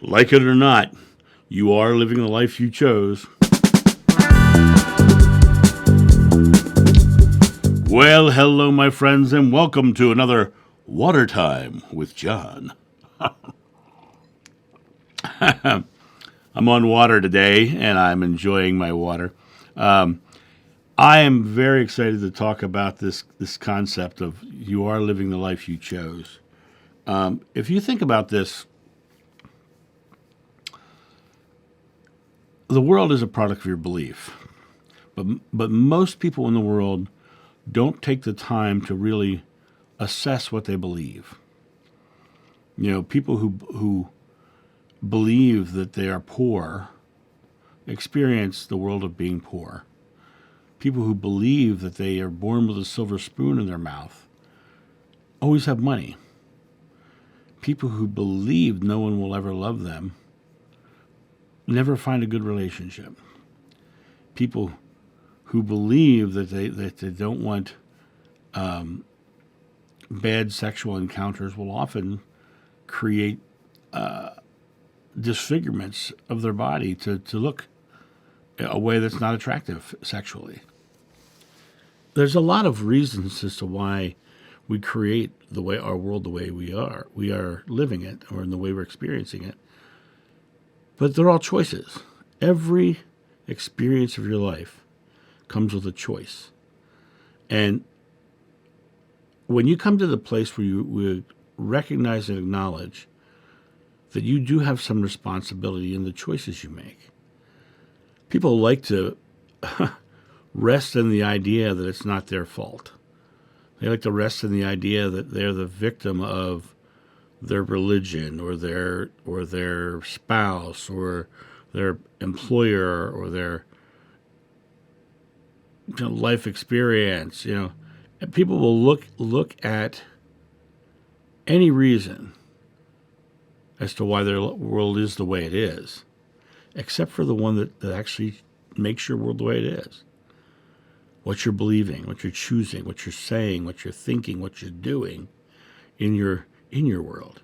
Like it or not, you are living the life you chose. Well, hello, my friends, and welcome to another Water Time with John. I'm on water today, and I'm enjoying my water. I am very excited to talk about this concept of you are living the life you chose. If you think about this, the world is a product of your belief, but most people in the world don't take the time to really assess what they believe. You know, people who believe that they are poor experience the world of being poor. People who believe that they are born with a silver spoon in their mouth always have money. People who believe no one will ever love them never find a good relationship. People who believe that they don't want bad sexual encounters will often create disfigurements of their body to look a way that's not attractive sexually. There's a lot of reasons as to why we create the way our world the way we are living it, or in the way we're experiencing it. But they're all choices. Every experience of your life comes with a choice. And when you come to the place where you recognize and acknowledge that you do have some responsibility in the choices you make, people like to rest in the idea that it's not their fault. They like to rest in the idea that they're the victim of their religion or their spouse or their employer or their life experience. And people will look at any reason as to why their world is the way it is, except for the one that actually makes your world the way it is. What you're believing, what you're choosing, what you're saying, what you're thinking, what you're doing in your world.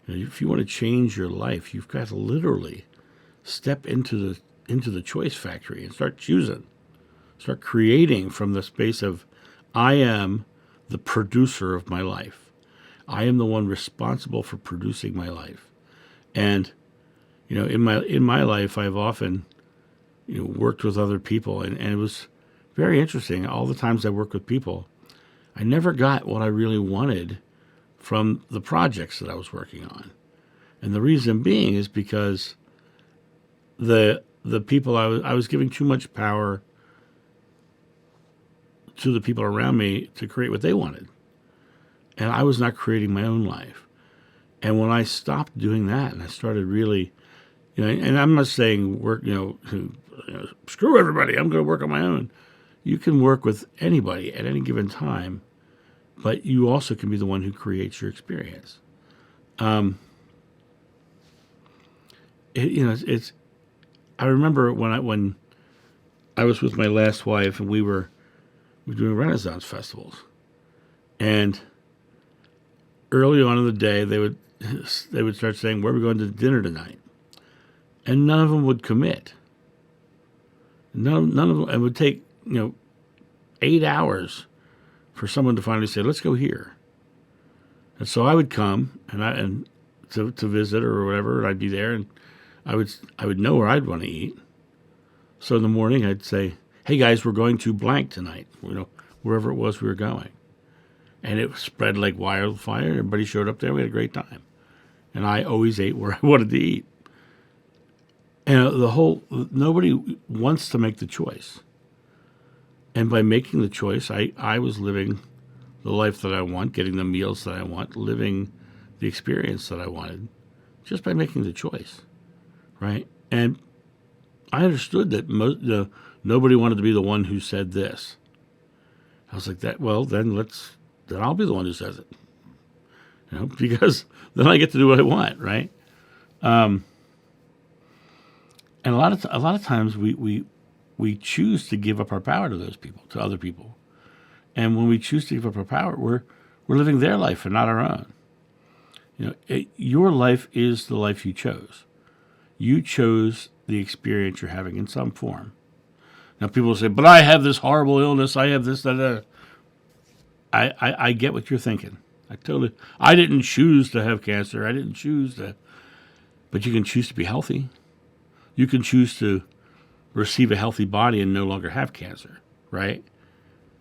If you want to change your life, you've got to literally step into the choice factory and start choosing. Start creating from the space of, I am the producer of my life. I am the one responsible for producing my life. And in my life, I've often worked with other people, and it was very interesting. All the times I worked with people, I never got what I really wanted from the projects that I was working on. And the reason being is because the people I was giving too much power to the people around me to create what they wanted. And I was not creating my own life. And when I stopped doing that and I started really, and I'm not saying work, screw everybody, I'm going to work on my own. You can work with anybody at any given time, but you also can be the one who creates your experience. It's. I remember when I was with my last wife and we were doing Renaissance festivals, and early on in the day they would start saying, "Where are we going to dinner tonight?" And none of them would commit. None of them. It would take 8 hours for someone to finally say, "Let's go here." And so I would come and to visit or whatever, and I'd be there, and I would know where I'd want to eat. So in the morning I'd say, "Hey guys, we're going to blank tonight." Wherever it was we were going, and it spread like wildfire. Everybody showed up there. We had a great time, and I always ate where I wanted to eat. And nobody wants to make the choice. And by making the choice, I was living the life that I want, getting the meals that I want, living the experience that I wanted, just by making the choice, right? And I understood that nobody wanted to be the one who said this. I was like, that. Well, then I'll be the one who says it, because then I get to do what I want, right? And a lot of times we choose to give up our power to those people, to other people. And when we choose to give up our power, we're living their life and not our own. Your life is the life you chose. You chose the experience you're having in some form. Now, people say, but I have this horrible illness. I have this, that, that. I get what you're thinking. I didn't choose to have cancer. I didn't choose to. But you can choose to be healthy. You can choose to receive a healthy body and no longer have cancer, right?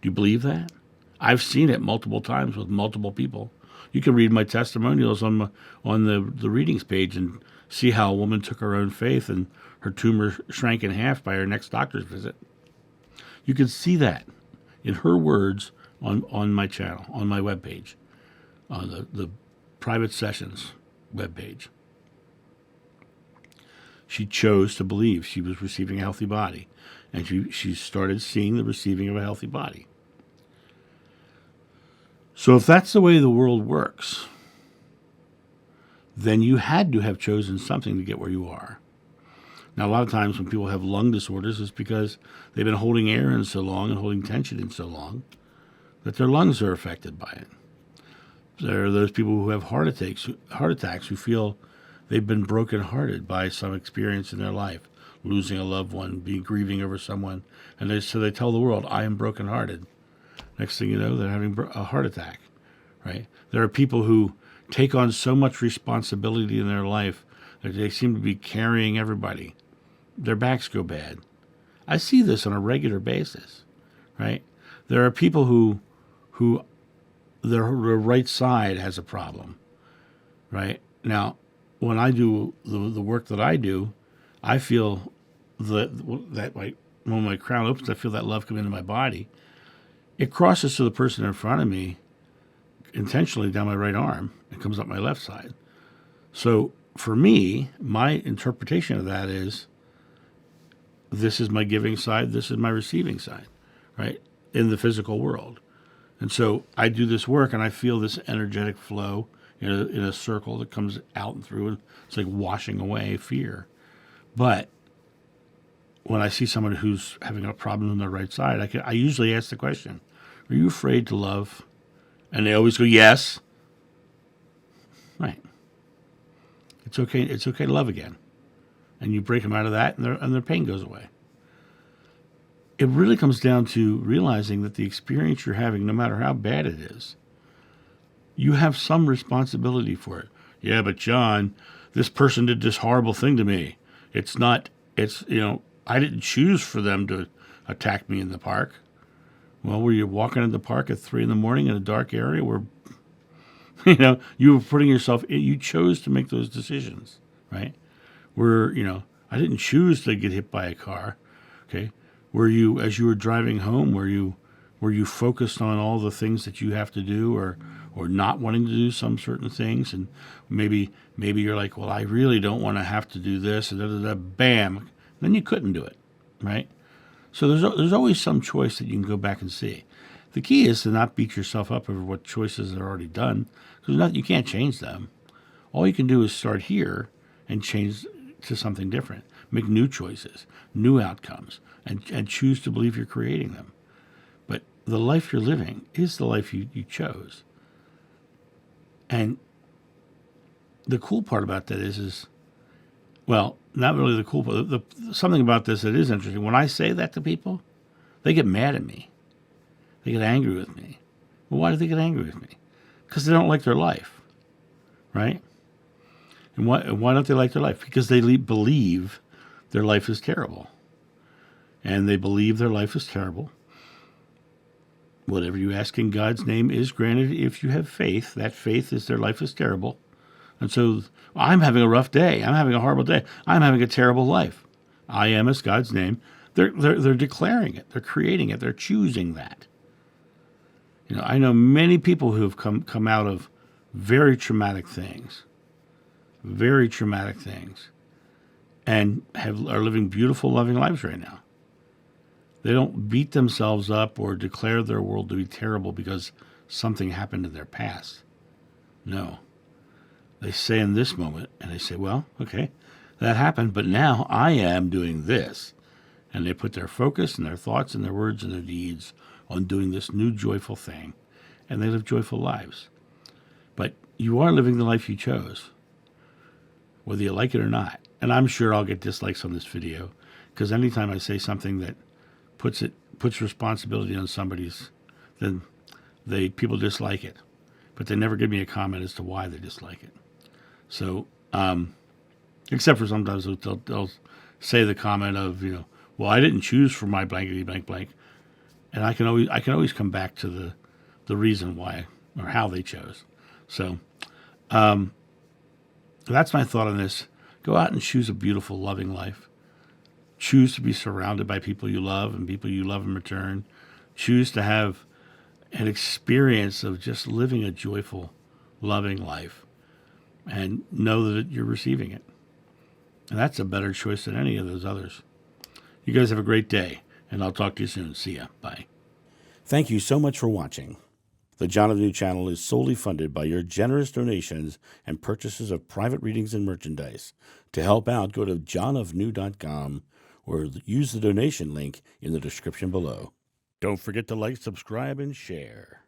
Do you believe that? I've seen it multiple times with multiple people. You can read my testimonials on the readings page and see how a woman took her own faith and her tumor shrank in half by her next doctor's visit. You can see that in her words on my channel, on my webpage, on the private sessions webpage. She chose to believe she was receiving a healthy body, and she started seeing the receiving of a healthy body. So if that's the way the world works, then you had to have chosen something to get where you are. Now, a lot of times when people have lung disorders, it's because they've been holding air in so long and holding tension in so long that their lungs are affected by it. There are those people who have heart attacks who feel they've been brokenhearted by some experience in their life, losing a loved one, grieving over someone, and so they tell the world, I am brokenhearted. Next thing you know, they're having a heart attack, right? There are people who take on so much responsibility in their life that they seem to be carrying everybody. Their backs go bad. I see this on a regular basis, right? There are people who their right side has a problem, right? Now, when I do the work that I do, I feel that like when my crown opens, I feel that love come into my body. It crosses to the person in front of me intentionally down my right arm and comes up my left side. So for me, my interpretation of that is this is my giving side, this is my receiving side, right, in the physical world. And so I do this work and I feel this energetic flow in a circle that comes out and through, and it's like washing away fear. But when I see someone who's having a problem on their right side, I usually ask the question, are you afraid to love? And they always go, yes. Right. It's okay. It's okay to love again. And you break them out of that, and their pain goes away. It really comes down to realizing that the experience you're having, no matter how bad it is, you have some responsibility for it. Yeah, but John, this person did this horrible thing to me. I didn't choose for them to attack me in the park. Well, were you walking in the park at 3 a.m. in a dark area where, you were putting yourself in, you chose to make those decisions, right? I didn't choose to get hit by a car, okay? Were you, as you were driving home, were you focused on all the things that you have to do or not wanting to do some certain things? And maybe you're like, well, I really don't want to have to do this, and bam, then you couldn't do it, right? So there's always some choice that you can go back and see. The key is to not beat yourself up over what choices are already done, because you can't change them. All you can do is start here and change to something different. Make new choices, new outcomes, and choose to believe you're creating them. But the life you're living is the life you chose. And the cool part about that is well, not really the cool part. Something about this that is interesting. When I say that to people, they get mad at me. They get angry with me. Well, why do they get angry with me? Because they don't like their life, right? And why don't they like their life? Because they believe their life is terrible. And they believe their life is terrible. Whatever you ask in God's name is granted if you have faith. That faith is their life is terrible. And so I'm having a rough day. I'm having a horrible day. I'm having a terrible life. I am as God's name. They're declaring it. They're creating it. They're choosing that. I know many people who have come out of very traumatic things, and are living beautiful, loving lives right now. They don't beat themselves up or declare their world to be terrible because something happened in their past. No. They say in this moment, and they say, well, okay, that happened, but now I am doing this. And they put their focus and their thoughts and their words and their deeds on doing this new joyful thing. And they live joyful lives. But you are living the life you chose, whether you like it or not. And I'm sure I'll get dislikes on this video, because anytime I say something that puts responsibility on somebody's, then people dislike it. But they never give me a comment as to why they dislike it. So, except for sometimes they'll say the comment of, well, I didn't choose for my blankety blank blank, and I can always come back to the reason why or how they chose. So, that's my thought on this. Go out and choose a beautiful, loving life. Choose to be surrounded by people you love and people you love in return. Choose to have an experience of just living a joyful, loving life, and know that you're receiving it. And that's a better choice than any of those others. You guys have a great day, and I'll talk to you soon. See ya. Bye. Thank you so much for watching. The John of New channel is solely funded by your generous donations and purchases of private readings and merchandise. To help out, go to johnofnew.com or use the donation link in the description below. Don't forget to like, subscribe, and share.